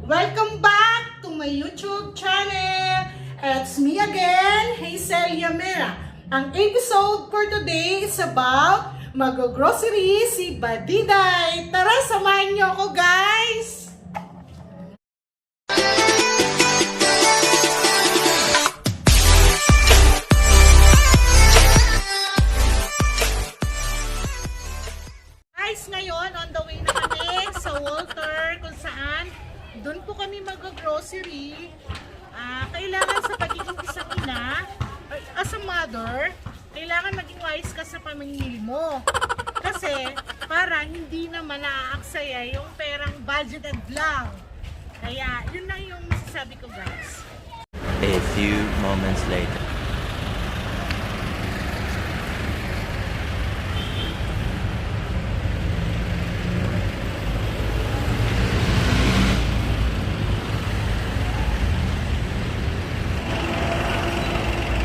Welcome back to my YouTube channel. It's me again, Hazel Yamera. Ang episode for today is about mag-grocery si Badiday. Tara, samahan niyo ako, guys! Guys, ngayon on the way na kami sa Walter kung saan doon po kami mag-grocery. Kailangan sa pagiging isang ina, as a mother, kailangan maging wise ka sa pamimili mo. Kasi para hindi naman naaaksaya yung perang budgeted lang. Kaya yun lang yung masasabi ko, guys. A few moments later.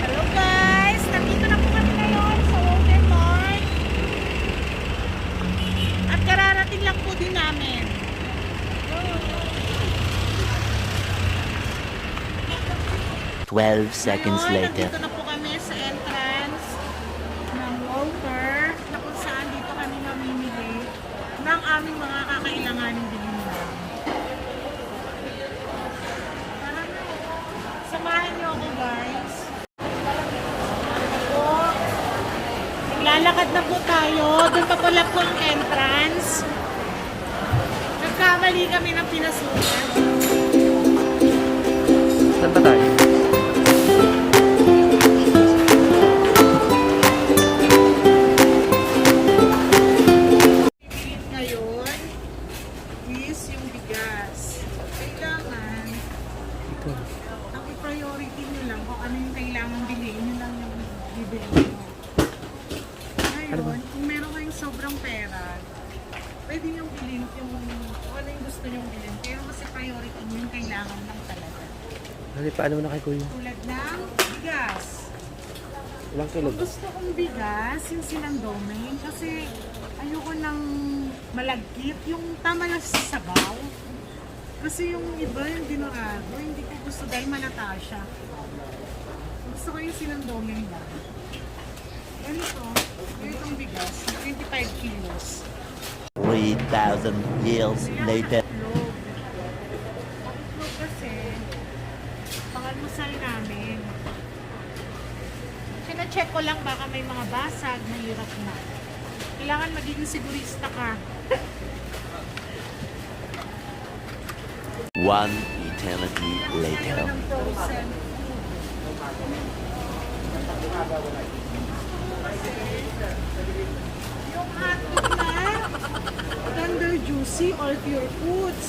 Hello guys! Nandito na po kami ngayon sa Walter Mart. At kararating lang po din namin. 12 seconds Ngayon, later. nandito na po kami sa entrance ng Walter na kung saan dito kami mamimili ng aming mga kakailanganin bilhin lang. Tara na. Samahan niyo ako, guys. Ako, naglalakad na po tayo. Doon pa pala po ang entrance. Nagkamali kami ng pinasukan. Saan ba tayo? Ngayon is yung bigas. Kailangan ang i-priority nyo lang kung ano yung kailangan bilhin, yun lang yung bibili nyo. Ngayon, kung meron kayong sobrang pera, pwede nyo bilhin yung kung ano yung gusto nyo bilhin. Pero kasi priority nyo yung kailangan lang talaga. Ano, paano mo na kay kuya? Tulad ng bigas. Ilang kilo Kung ba? gusto kong bigas, yung sinandomain, kasi ayoko ng malagkit, yung tama lang sa sabaw. Kasi yung iba, yung dinurado, hindi ko gusto dahil malata siya. Gusto ko yung sinandomain lang. Ganitong bigas, 25 kilos. 3,000 years later. Itlog. Ang itlog kasi, pangalmusal namin. Sina-check ko lang baka may mga basag, mahirap na. Kailangan magiging sigurista ka. One eternity later. Ayaw ng frozen. Yung hotdog na Tender Juicy or Pure Foods.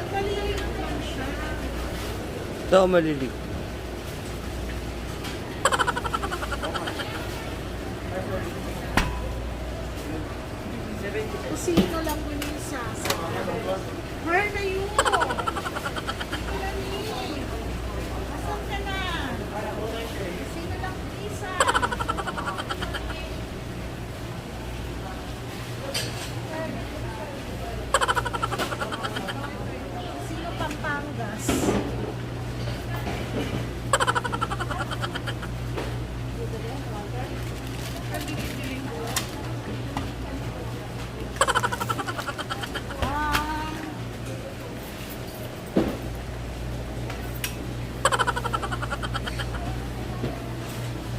Maliit lang siya. Ito ako malilig. Kusino lang po yung sasa. Where na yun? Asan ka na? Kusino lang po isa. Kusino Pampangas.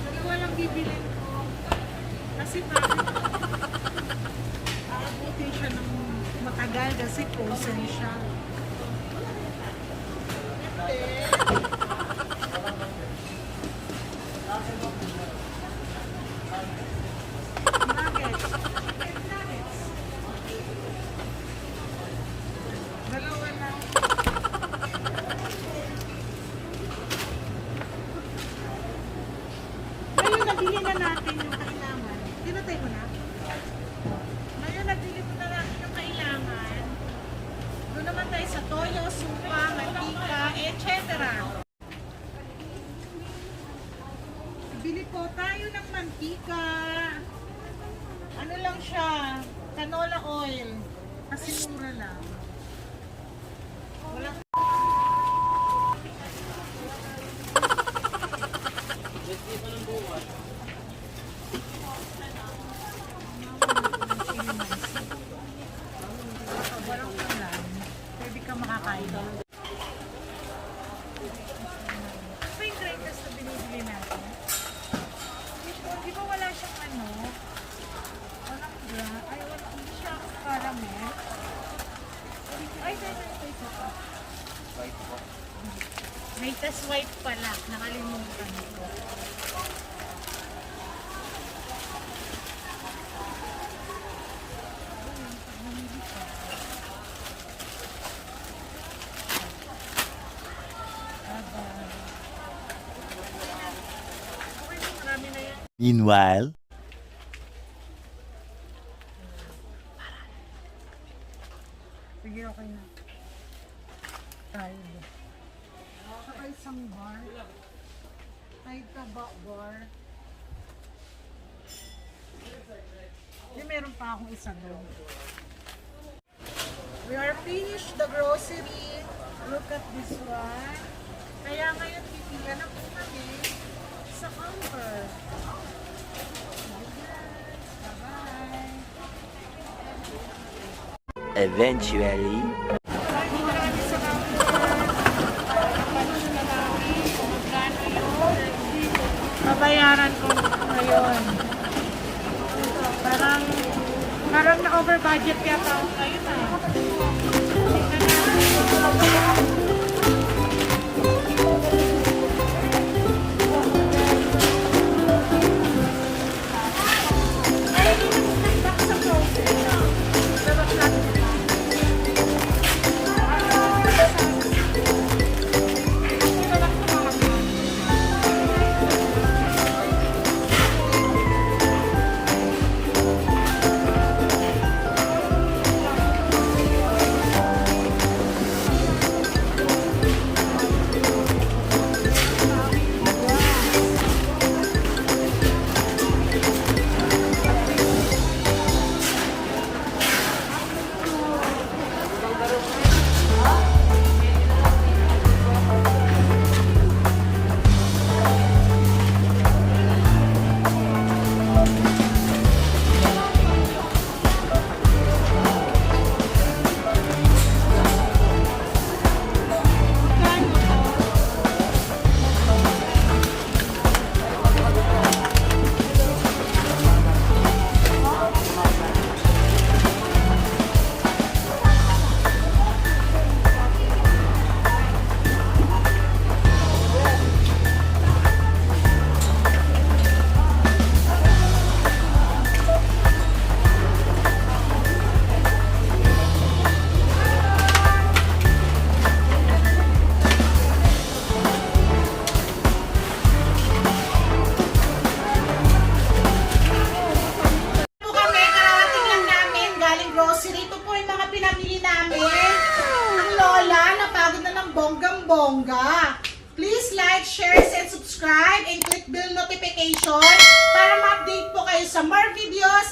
Dalawa lang bibilin ko. Kasi bakit aabutin siya ng matagal kasi frozen siya. Nuggets. Nuggets. Dalawa lang. Ngayon, nabili na natin yung kailangan. Pinatay mo na? Ngayon, nabili na natin yung kailangan. Doon naman tayo sa toyo, supa, mantika, etc. Bili po tayo ng mantika. Ano lang siya, canola oil. Kasi caramel. Ay, ito pa. May tas white pala. Nakalimutan ko. Marami na yan. Meanwhile, Sige, okay na. Tayo. Saka isang bar. Tayo taba bar. Di meron pa akong isa doon. We are finished the grocery. Look at this one. Kaya ngayon pipila na po kami sa counter. Bye-bye. eventually, Maraming maraming salamat. Napanood na namin kung magkano yung babayaran ko ngayon. Parang na-over budget yata ako ngayon ah. Ay, hindi na magkakita sa frozen. Dapat natin. Po kami, karating lang namin, galing grocery. Ito po yung mga pinamili namin. Ang lola, napagod na ng bonggang-bongga. Please like, share, and subscribe, and click bell notification para ma-update po kayo sa more videos,